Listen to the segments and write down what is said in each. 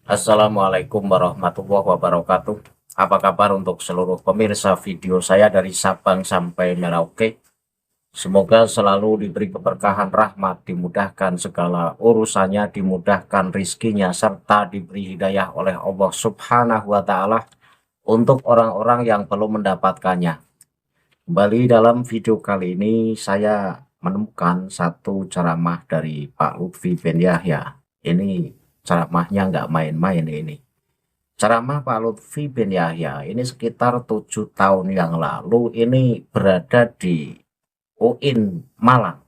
Assalamualaikum warahmatullahi wabarakatuh. Apa kabar untuk seluruh pemirsa video saya dari Sabang sampai Merauke? Semoga selalu diberi keberkahan rahmat, dimudahkan segala urusannya, dimudahkan rizkinya, serta diberi hidayah oleh Allah Subhanahu wa Ta'ala untuk orang-orang yang belum mendapatkannya. Kembali dalam video kali ini, saya menemukan satu ceramah dari Pak Lutfi bin Yahya. Ini ceramahnya nggak main-main ini. Ceramah Pak Lutfi bin Yahya ini sekitar 7 tahun yang lalu ini berada di UIN Malang,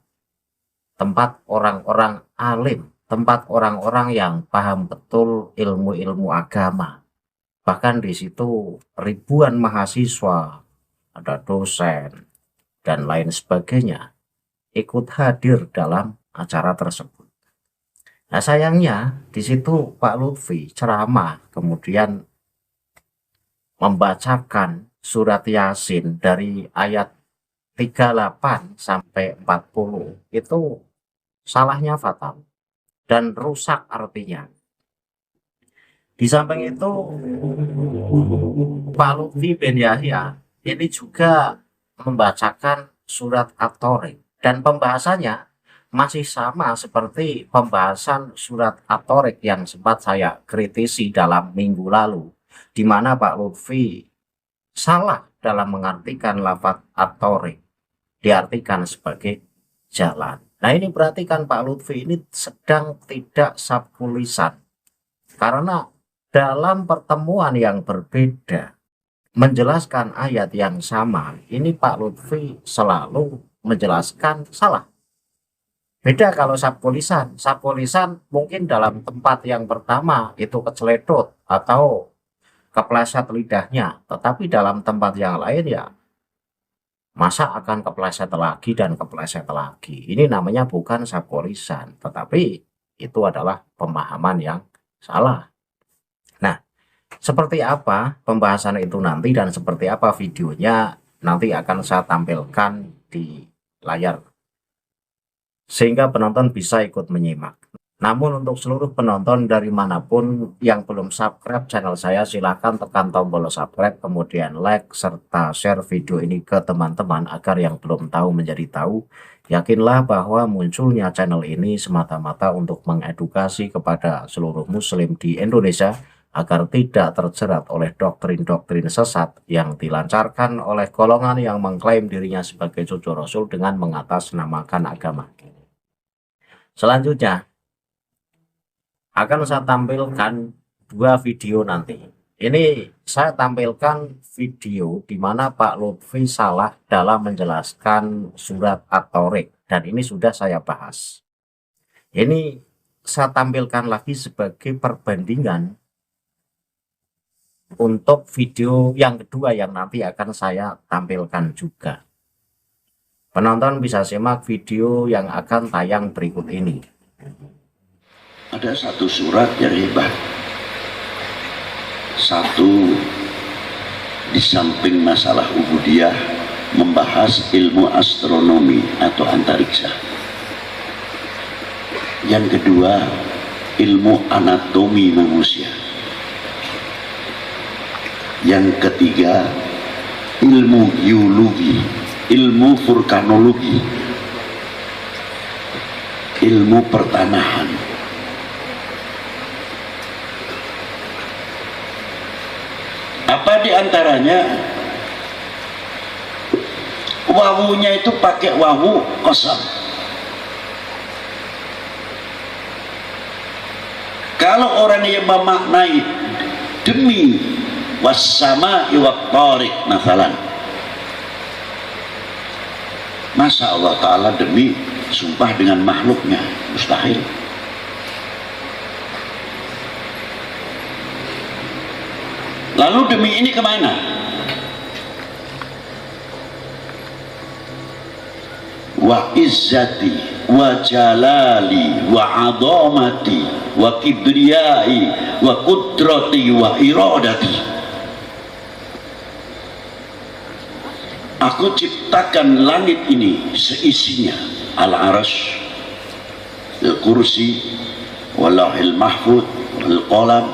tempat orang-orang alim, tempat orang-orang yang paham betul ilmu-ilmu agama. Bahkan di situ ribuan mahasiswa, ada dosen, dan lain sebagainya ikut hadir dalam acara tersebut. Nah sayangnya di situ Pak Lutfi ceramah kemudian membacakan surat Yasin dari ayat 38 sampai 40 itu salahnya fatal dan rusak artinya. Di samping itu Pak Lutfi bin Yahya ini juga membacakan surat At-Tharik dan pembahasannya masih sama seperti pembahasan surat At-Tharik yang sempat saya kritisi dalam minggu lalu, di mana Pak Lutfi salah dalam mengartikan lafaz At-Tharik, diartikan sebagai jalan. Nah ini perhatikan Pak Lutfi ini sedang tidak sapu lisan, karena dalam pertemuan yang berbeda menjelaskan ayat yang sama, ini Pak Lutfi selalu menjelaskan salah. Beda kalau sapu lisan mungkin dalam tempat yang pertama itu keceledot atau kepleset lidahnya, tetapi dalam tempat yang lain ya masa akan kepleset lagi dan kepleset lagi. Ini namanya bukan sapu lisan, tetapi itu adalah pemahaman yang salah. Nah, seperti apa pembahasan itu nanti dan seperti apa videonya nanti akan saya tampilkan di layar sehingga penonton bisa ikut menyimak. Namun untuk seluruh penonton dari manapun yang belum subscribe channel saya, silahkan tekan tombol subscribe, kemudian like, serta share video ini ke teman-teman agar yang belum tahu menjadi tahu. Yakinlah bahwa munculnya channel ini semata-mata untuk mengedukasi kepada seluruh muslim di Indonesia agar tidak terjerat oleh doktrin-doktrin sesat yang dilancarkan oleh golongan yang mengklaim dirinya sebagai cucu Rasul dengan mengatasnamakan agama. Selanjutnya akan saya tampilkan dua video nanti. Ini saya tampilkan video di mana Pak Lutfi salah dalam menjelaskan surat At-Tharik dan ini sudah saya bahas. Ini saya tampilkan lagi sebagai perbandingan untuk video yang kedua yang nanti akan saya tampilkan juga. Penonton bisa simak video yang akan tayang berikut ini. Ada satu surat yang hebat. Satu, di samping masalah ubudiyah, membahas ilmu astronomi atau antariksa. Yang kedua, ilmu anatomi manusia. Yang ketiga, ilmu geologi, ilmu vulkanologi, ilmu pertanahan. Apa diantaranya? Wawunya itu pakai wawu kosong. Kalau orang yang memaknai demi wassama'i wat-tharik masalan, masa Allah Ta'ala demi sumpah dengan makhluknya? Mustahil. Lalu demi ini kemana? Wa izzati wa jalali wa adhamati wa kibriyai wa kudrati wa iradati. Aku ciptakan langit ini seisinya, al-arash, al-kursi, walahil mahfud, al-qalam,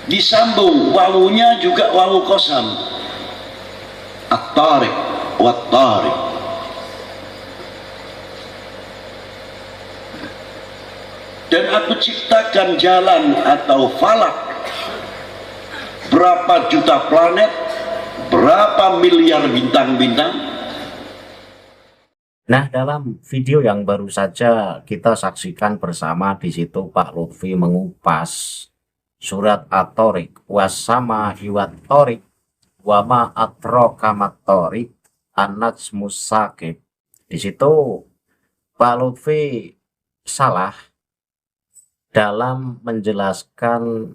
disambung wawunya juga wawu qasam, at-tariq wat-tariq. Dan aku ciptakan jalan atau falak, berapa juta planet, berapa miliar bintang-bintang. Nah, dalam video yang baru saja kita saksikan bersama, di situ Pak Lutfi mengupas surat At-Thariq, wasama iwat Thariq, wama atroka mat-Thariq, an-najmus saqib. Di situ Pak Lutfi salah dalam menjelaskan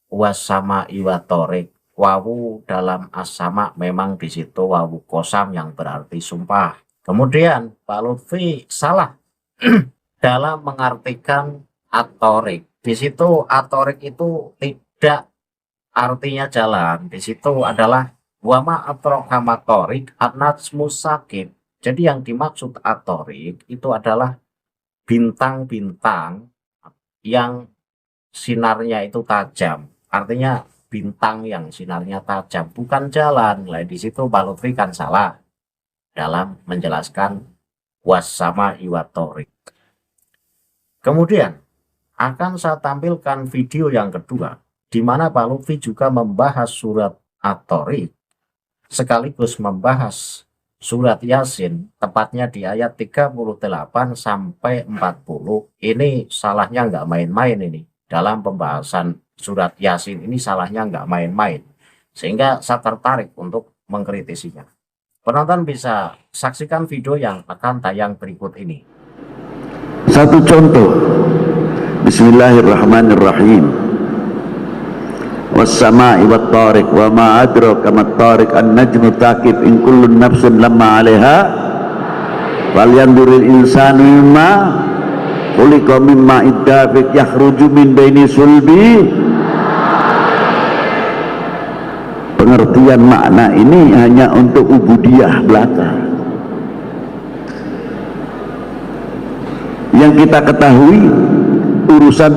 wasama iwat Thariq. Wawu dalam as-sama memang di situ wawu qasam yang berarti sumpah. Kemudian Pak Lutfi salah dalam mengartikan at-Thariq. Di situ at-Thariq itu tidak artinya jalan. Di situ adalah wama atroka mat-Thariq an-najmus saqib. Jadi yang dimaksud at-Thariq itu adalah bintang-bintang yang sinarnya itu tajam. Artinya bintang yang sinarnya tajam, bukan jalan. Nah, di situ Pak Lutfi kan salah dalam menjelaskan wasama iwat Thariq. Kemudian akan saya tampilkan video yang kedua, di mana Pak Lutfi juga membahas surat At-Thariq sekaligus membahas surat Yasin, tepatnya di ayat 38 sampai 40. Ini salahnya nggak main-main ini. Dalam pembahasan surat Yasin ini salahnya nggak main-main. Sehingga saya tertarik untuk mengkritisinya. Penonton bisa saksikan video yang akan tayang berikut ini. Satu contoh. Bismillahirrahmanirrahim. Was-sama'i wat-tariq wa ma adraka mat-tariq an-najmu taqib in kullu nafsin lamma 'alaiha falyanzuril insanu mimma khuliqa mimma iddafiq yakhruju min baini sulbi. Pengertian makna ini hanya untuk ubudiyah belaka. Yang kita ketahui urusan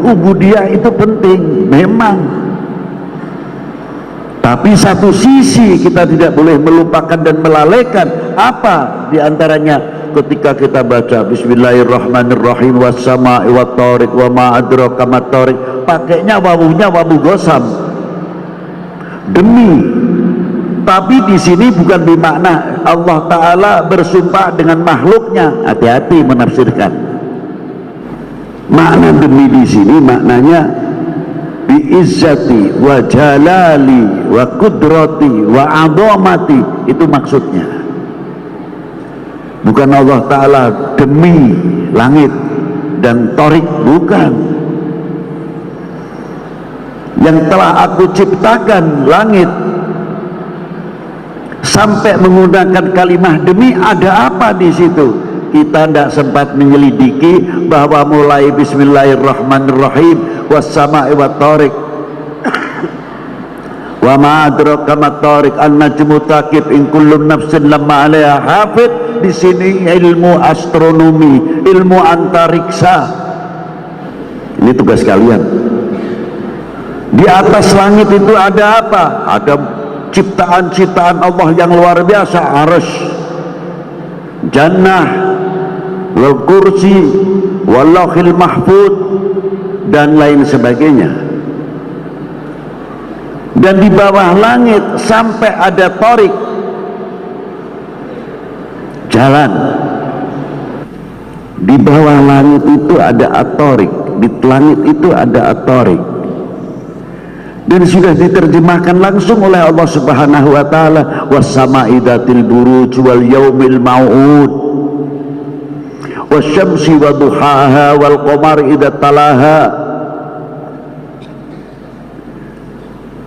ubudiyah itu penting memang, tapi satu sisi kita tidak boleh melupakan dan melalaikan apa diantaranya ketika kita baca Bismillahirrahmanirrahim was-sama'i wat-tariq wa ma adraka mat-tariq, pakainya wawunya wawu qasam, demi. Tapi di sini bukan bermakna Allah Ta'ala bersumpah dengan makhluknya. Hati-hati menafsirkan. Makna demi di sini maknanya biizzati wa jalali wa kudrati wa adhamati, itu maksudnya. Bukan Allah Ta'ala demi langit dan Thariq, bukan. Yang telah aku ciptakan langit, sampai menggunakan kalimah demi, ada apa di situ? Kita tidak sempat menyelidiki bahwa mulai Bismillahirrahmanirrahim was-sama'i wat-tariq wa ma adraka mat-tariq an-najmu taqib in kullu nafsin lamma 'alaiha hafid. Di sini ilmu astronomi, ilmu antariksa. Ini tugas kalian. Di atas langit itu ada apa? Ada ciptaan-ciptaan Allah yang luar biasa, arsy, jannah, wal kursi, wal lauhil mahfud, dan lain sebagainya. Dan di bawah langit sampai ada Thariq, jalan. Di bawah langit itu ada at-Thariq, di langit itu ada at-Thariq. Dan sudah diterjemahkan langsung oleh Allah Subhanahu wa taala, was-sama'i dzatil buruj wal yaumil mau'ud wasyamsi wa duhaha wal qamari idza talaha.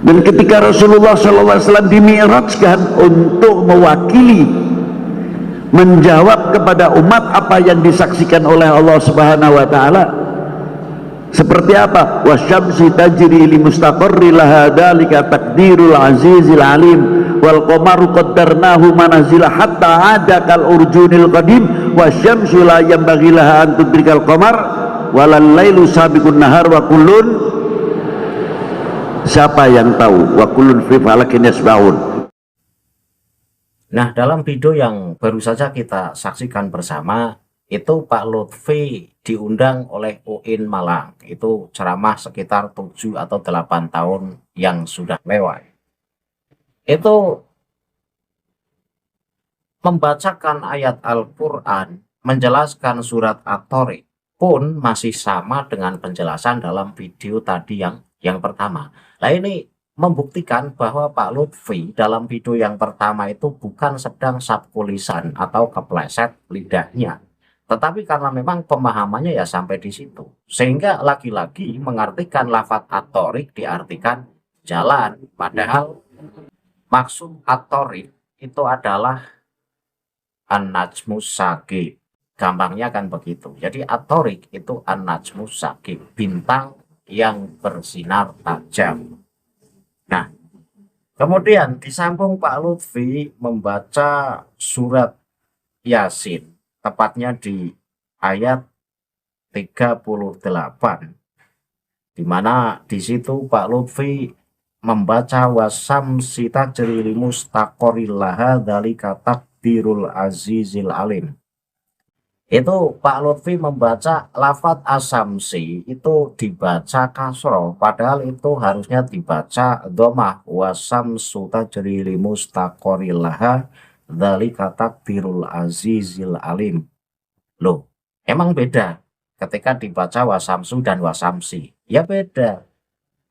Dan ketika Rasulullah SAW dimi'rajkan untuk mewakili, menjawab kepada umat apa yang disaksikan oleh Allah Subhanahu wa taala, seperti apa? Wasyamsi tajri li mustaqarri laha dzalika taqdirul azizil alim wal qamaru qaddarnahu manazila hatta ada kal urjunil qadim wasyamsu la yanbaghi laha an tudrikal qamar walal lailu sabiqun nahar wa kullun Siapa yang tahu? Wa kullun fi falakin yasbahun. Nah, dalam video yang baru saja kita saksikan bersama, itu Pak Lutfi diundang oleh UIN Malang. Itu ceramah sekitar 7 atau 8 tahun yang sudah lewat. Itu membacakan ayat Al-Quran, menjelaskan surat At-Tariq pun masih sama dengan penjelasan dalam video tadi yang pertama. Nah, ini membuktikan bahwa Pak Lutfi dalam video yang pertama itu bukan sedang sabku lisan atau kepleset lidahnya, tetapi karena memang pemahamannya ya sampai di situ, sehingga lagi-lagi mengartikan lafadz at-thoriq diartikan jalan, padahal maksud at-thoriq itu adalah an-najmus sagib. Gampangnya kan begitu. Jadi at-thoriq itu an-najmus sagib, bintang yang bersinar tajam. Nah, kemudian disambung Pak Lutfi membaca surat Yasin, tepatnya di ayat 38, di mana di situ Pak Lutfi membaca wasamsi tajri limustaqorillaha dzalika takdirul azizil alim. Itu Pak Lutfi membaca lafadz asamsi itu dibaca kasroh, padahal itu harusnya dibaca dhammah, wasamsu tajri limustaqorillaha dzalika takdirul azizil alim. Loh, emang beda ketika dibaca wasamsu dan wasamsi? Ya beda.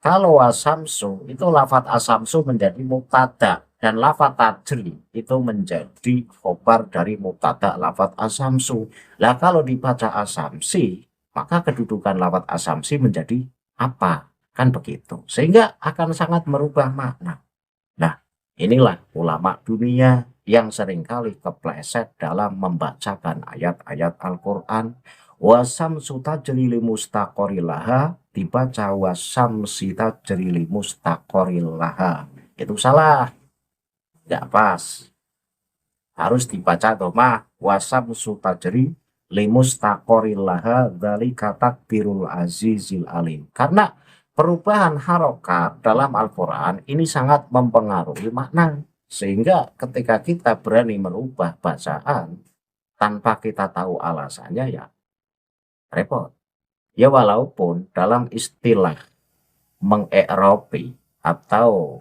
Kalau wasamsu itu lafadz asamsu menjadi mubtada dan lafadz tajri itu menjadi khobar dari mubtada lafadz asamsu. Lah kalau dibaca asamsi, maka kedudukan lafadz asamsi menjadi apa? Kan begitu. Sehingga akan sangat merubah makna. Nah, inilah ulama dunia yang seringkali kepleset dalam membacakan ayat-ayat Al-Quran. Wasamsu tajri limustaqorillaha dibaca wasamsi tajri limustaqorillaha. Itu salah, nggak pas. Harus dibaca dhammah, wasamsu tajri limustaqorillaha dzalika takdirul azizil alim. Karena perubahan harokat dalam Al-Quran ini sangat mempengaruhi makna. Sehingga ketika kita berani merubah bacaan tanpa kita tahu alasannya, ya repot. Ya walaupun dalam istilah mengeropi atau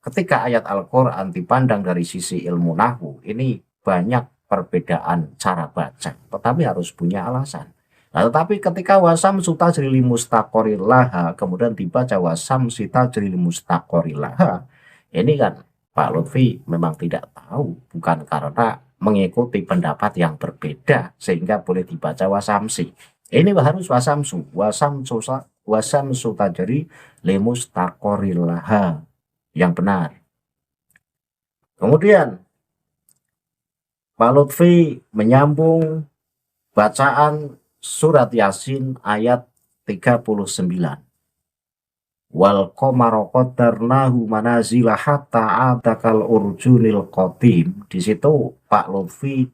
ketika ayat Al-Quran dipandang dari sisi ilmu nahwu, ini banyak perbedaan cara baca, tetapi harus punya alasan. Nah, tetapi ketika wasamsu tajri limustaqorillaha kemudian dibaca wasamsi tajri limustaqorillaha, ini kan Pak Lutfi memang tidak tahu, bukan karena mengikuti pendapat yang berbeda sehingga boleh dibaca wasamsi. Ini harus wasamsu, wasamsu tajri limustaqorillaha yang benar. Kemudian Pak Lutfi menyambung bacaan surat Yasin ayat 39. Wal qamara qaddarnahu manazila hatta atakal urjunil qadim. Di situ Pak Lutfi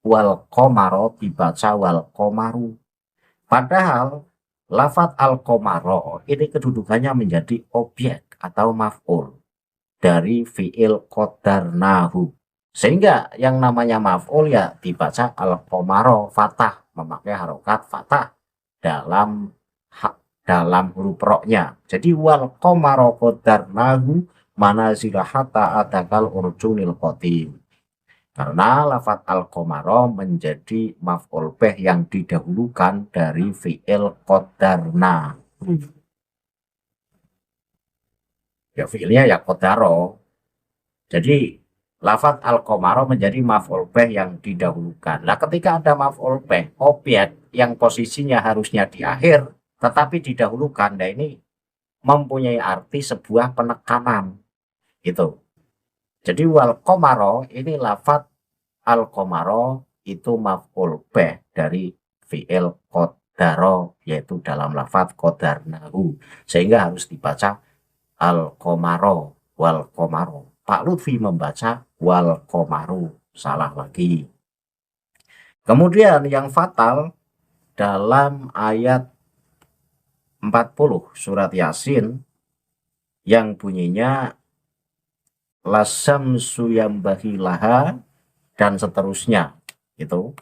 wal qamara dibaca wal qamaru. Padahal lafadz al-qamara ini kedudukannya menjadi objek atau maf'ul dari fi'il qaddarnahu. Sehingga yang namanya maf'ul ya dibaca al-qamara fathah, memakai harokat fathah dalam huruf roknya. Jadi wal qamara qaddarnahu manazila hatta atakal urjunil qadim. Karena lafadz al-qamara menjadi maf'ul bih yang didahulukan dari fi'il qaddarna. Ya fi'ilnya ya qaddaro. Jadi lafadz al-qamara menjadi maf'ul bih yang didahulukan. Nah, ketika ada maf'ul bih, objek yang posisinya harusnya di akhir tetapi didahulukan, nah ini mempunyai arti sebuah penekanan gitu. Jadi wal qamara ini lafadz al-qamara itu maf'ul bih dari fi'il qaddaro, yaitu dalam lafadz qaddarnahu, sehingga harus dibaca al-qamara wal qamara. Pak Lutfi membaca wal qamaru, salah lagi. Kemudian yang fatal dalam ayat 40 surat Yasin yang bunyinya lasamsu yambahi laha dan seterusnya itu.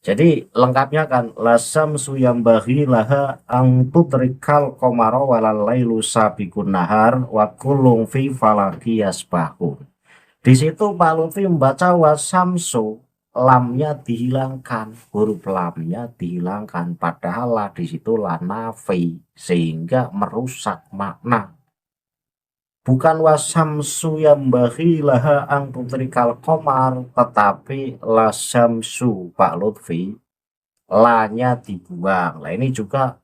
Jadi lengkapnya kan lasamsu yambahi laha ang tudrikal qamara walal lailu sabiqun nahar wa kullun fi falaki yasbahun. Di situ Pak Lutfi membaca wasamsu, lamnya dihilangkan, huruf lamnya dihilangkan, padahal la di situ la nafi, sehingga merusak makna. Bukan wasamsu yambahi laha ang tudrikal qamar, tetapi lasamsu Pak Lutfi, la-nya dibuang. Nah ini juga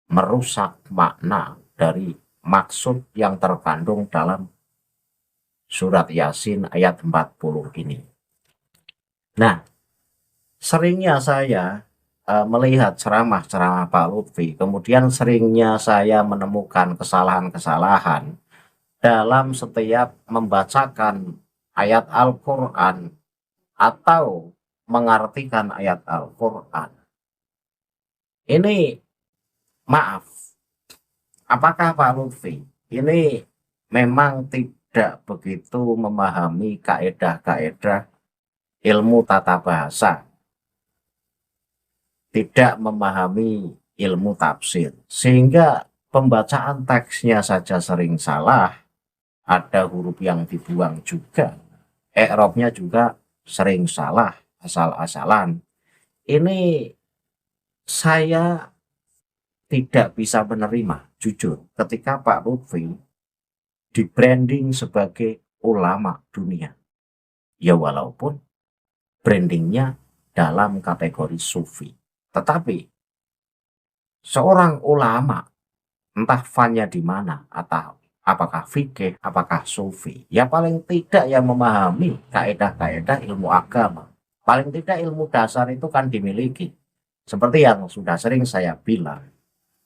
merusak makna dari maksud yang terkandung dalam surat Yasin ayat 40 ini. Nah, seringnya saya melihat ceramah-ceramah Pak Lutfi, kemudian seringnya saya menemukan kesalahan-kesalahan dalam setiap membacakan ayat Al-Quran atau mengartikan ayat Al-Quran. Ini maaf, apakah Pak Lutfi ini memang tidak begitu memahami kaedah-kaedah ilmu tata bahasa, tidak memahami ilmu tafsir, sehingga pembacaan teksnya saja sering salah, ada huruf yang dibuang juga, i'rabnya juga sering salah, asal-asalan. Ini saya tidak bisa menerima, jujur, ketika Pak Lutfi di branding sebagai ulama dunia. Ya walaupun brandingnya dalam kategori sufi. Tetapi seorang ulama, entah fannya di mana, atau apakah fikih, apakah sufi, ya paling tidak yang memahami kaedah-kaedah ilmu agama. Paling tidak ilmu dasar itu kan dimiliki. Seperti yang sudah sering saya bilang,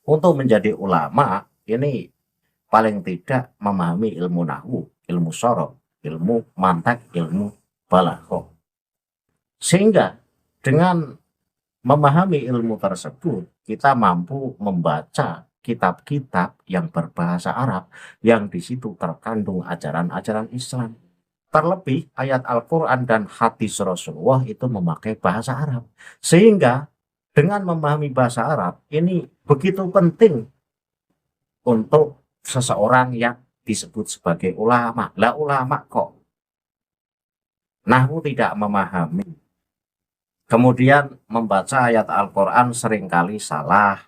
untuk menjadi ulama ini paling tidak memahami ilmu nahwu, ilmu sorof, ilmu mantak, ilmu balaghah. Sehingga dengan memahami ilmu tersebut, kita mampu membaca kitab-kitab yang berbahasa Arab yang di situ terkandung ajaran-ajaran Islam. Terlebih ayat Al-Quran dan hadis Rasulullah itu memakai bahasa Arab. Sehingga dengan memahami bahasa Arab ini begitu penting untuk seseorang yang disebut sebagai ulama. Lah ulama kok nahwu tidak memahami, kemudian membaca ayat Al-Quran seringkali salah,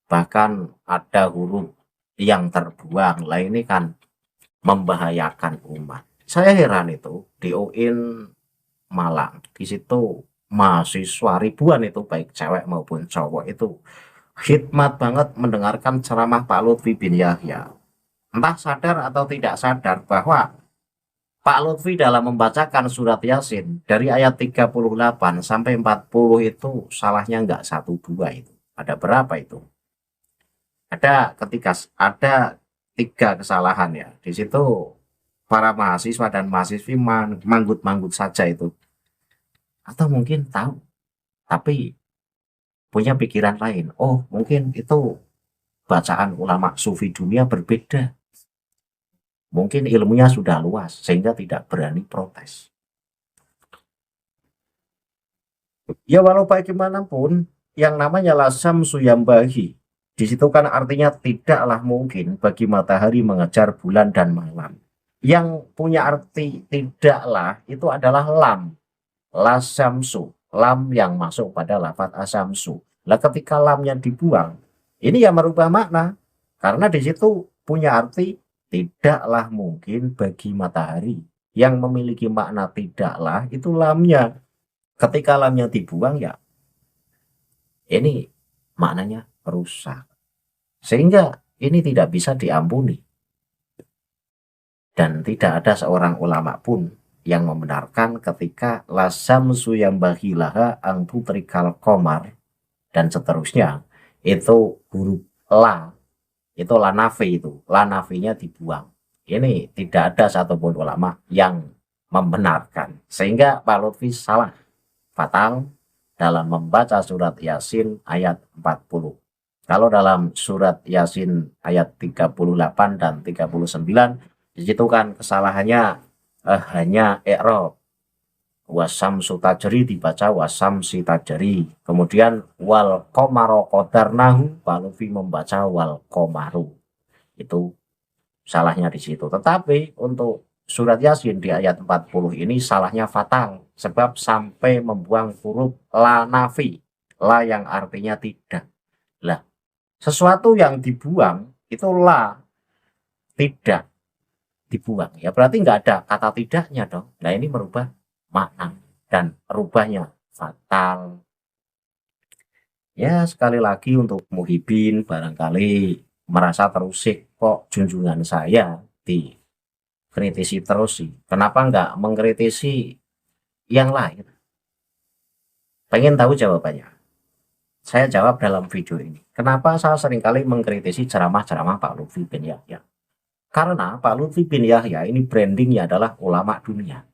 bahkan ada huruf yang terbuang. Lah ini kan membahayakan umat. Saya heran itu di UIN Malang, di situ mahasiswa ribuan itu baik cewek maupun cowok itu khidmat banget mendengarkan ceramah Pak Lutfi bin Yahya. Entah sadar atau tidak sadar bahwa Pak Lutfi dalam membacakan surat Yasin dari ayat 38 sampai 40 itu salahnya enggak 1-2 itu. Ada berapa itu? Ada ada 3 kesalahan ya. Di situ para mahasiswa dan mahasiswi manggut-manggut saja itu. Atau mungkin tahu, tapi punya pikiran lain. Oh, mungkin itu bacaan ulama sufi dunia berbeda. Mungkin ilmunya sudah luas sehingga tidak berani protes. Ya walau bagaimanapun, yang namanya lasam suyambahi, di situ kan artinya tidaklah mungkin bagi matahari mengejar bulan dan malam. Yang punya arti tidaklah itu adalah lam, lasamsu, lam yang masuk pada lafaz asamsu. Lah ketika lamnya dibuang, ini yang merubah makna. Karena di situ punya arti tidaklah mungkin bagi matahari. Yang memiliki makna tidaklah itu lamnya. Ketika lamnya dibuang ya, ini maknanya rusak. Sehingga ini tidak bisa diampuni. Dan tidak ada seorang ulama pun yang membenarkan ketika lasamsu yambahi laha ang tudrikal qamar dan seterusnya, itu huruf la, itu la nafi, itu la nafinya dibuang. Ini tidak ada satupun ulama yang membenarkan, sehingga Pak Lutfi salah fatal dalam membaca surat Yasin ayat 40. Kalau dalam surat Yasin ayat 38 dan 39, di situ kan kesalahannya hanya i'rab. Wasamsu tajri dibaca wasamsi tajri. Kemudian wal qamara qadarnahu, Pak Lutfi membaca wal qamaru. Itu salahnya di situ. Tetapi untuk surat Yasin di ayat 40 ini salahnya fatal sebab sampai membuang huruf la nafi, la yang artinya tidak. Lah, sesuatu yang dibuang itu la, tidak dibuang. Ya berarti nggak ada kata tidaknya dong. Nah ini merubah makna dan rubahnya fatal. Ya sekali lagi untuk muhibin barangkali merasa terusik, kok junjungan saya dikritisi terus sih. Kenapa nggak mengkritisi yang lain? Pengen tahu jawabannya? Saya jawab dalam video ini. Kenapa saya seringkali mengkritisi ceramah-ceramah Pak Lutfi bin Yahya? Karena Pak Lutfi bin Yahya ini brandingnya adalah ulama dunia.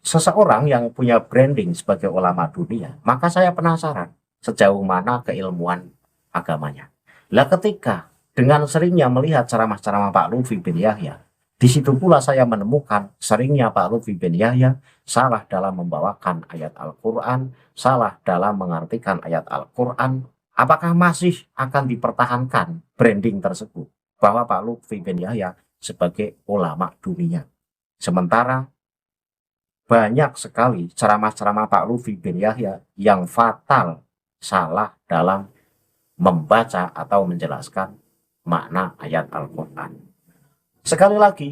Seseorang yang punya branding sebagai ulama dunia, maka saya penasaran sejauh mana keilmuan agamanya. Lah ketika dengan seringnya melihat ceramah-ceramah Pak Lutfi bin Yahya, di situ pula saya menemukan seringnya Pak Lutfi bin Yahya salah dalam membawakan ayat Al-Quran, salah dalam mengartikan ayat Al-Quran. Apakah masih akan dipertahankan branding tersebut bahwa Pak Lutfi bin Yahya sebagai ulama dunia? Sementara banyak sekali ceramah-ceramah Pak Lutfi bin Yahya yang fatal salah dalam membaca atau menjelaskan makna ayat Al-Quran. Sekali lagi,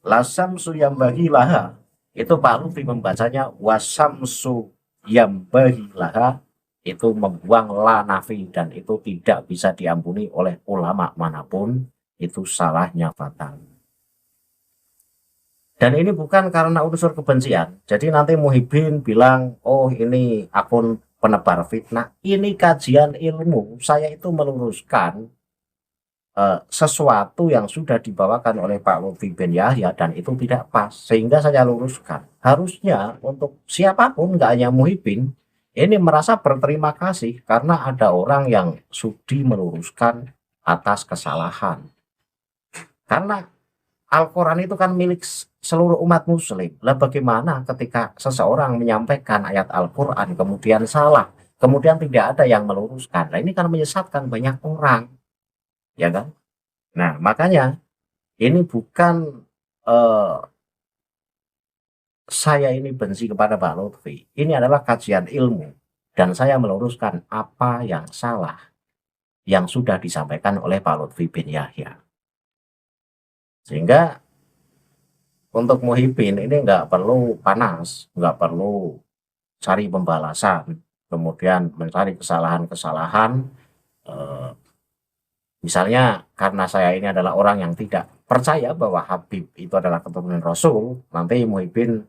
lasamsu yambahi laha, itu Pak Lutfi membacanya wasamsu yambahi laha, itu membuang la nafi dan itu tidak bisa diampuni oleh ulama manapun, itu salahnya fatal. Dan ini bukan karena unsur kebencian. Jadi nanti Muhibin bilang, oh ini akun penebar fitnah. Ini kajian ilmu. Saya itu meluruskan sesuatu yang sudah dibawakan oleh Pak Lutfi bin Yahya dan itu tidak pas. Sehingga saya luruskan. Harusnya untuk siapapun, nggak hanya Muhibin, ini merasa berterima kasih karena ada orang yang sudi meluruskan atas kesalahan. Karena Al-Quran itu kan milik seluruh umat muslim. Lah bagaimana ketika seseorang menyampaikan ayat Al-Quran kemudian salah, kemudian tidak ada yang meluruskan. Nah ini kan menyesatkan banyak orang, ya kan? Nah makanya ini bukan saya ini benci kepada Pak Lutfi. Ini adalah kajian ilmu dan saya meluruskan apa yang salah yang sudah disampaikan oleh Pak Lutfi bin Yahya. Sehingga untuk Muhibin ini nggak perlu panas, nggak perlu cari pembalasan, kemudian mencari kesalahan-kesalahan. Misalnya karena saya ini adalah orang yang tidak percaya bahwa Habib itu adalah keturunan Rasul, nanti Muhibin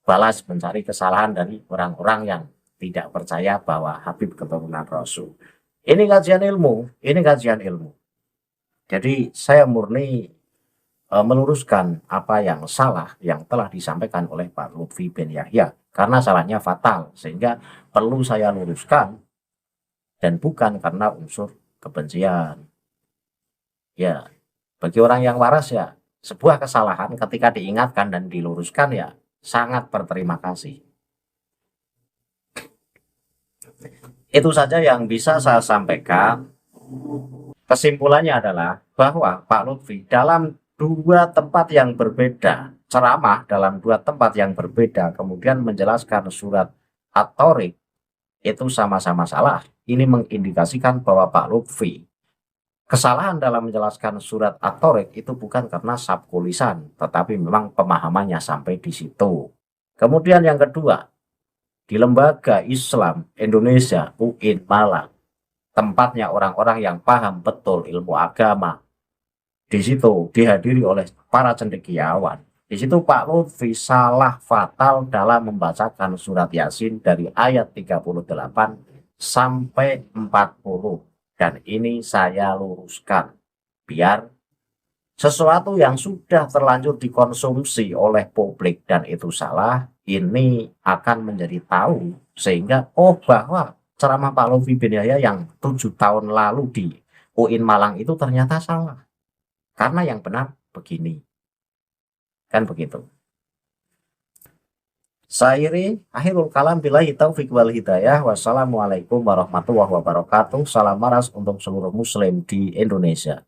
balas mencari kesalahan dari orang-orang yang tidak percaya bahwa Habib keturunan Rasul. Ini kajian ilmu, ini kajian ilmu. Jadi saya murni meluruskan apa yang salah yang telah disampaikan oleh Pak Lutfi bin Yahya karena salahnya fatal sehingga perlu saya luruskan dan bukan karena unsur kebencian. Ya, bagi orang yang waras ya sebuah kesalahan ketika diingatkan dan diluruskan ya sangat berterima kasih. Itu saja yang bisa saya sampaikan. Kesimpulannya adalah bahwa Pak Lutfi dalam dua tempat yang berbeda, ceramah dalam dua tempat yang berbeda, kemudian menjelaskan surat At-Tariq itu sama-sama salah. Ini mengindikasikan bahwa Pak Lutfi kesalahan dalam menjelaskan surat At-Tariq itu bukan karena sabku lisan, tetapi memang pemahamannya sampai di situ. Kemudian yang kedua, di Lembaga Islam Indonesia UIN Malang, tempatnya orang-orang yang paham betul ilmu agama. Di situ dihadiri oleh para cendekiawan. Di situ Pak Lutfi salah fatal dalam membacakan surat Yasin dari ayat 38 sampai 40. Dan ini saya luruskan biar sesuatu yang sudah terlanjur dikonsumsi oleh publik dan itu salah, ini akan menjadi tahu sehingga bahwa ceramah Pak Lutfi bin Yahya yang 7 tahun lalu UIN Malang itu ternyata salah. Karena yang benar begini. Kan begitu. Sairi akhirul kalam billahi taufiq wal hidayah. Wassalamualaikum warahmatullahi wabarakatuh. Salam maras untuk seluruh muslim di Indonesia.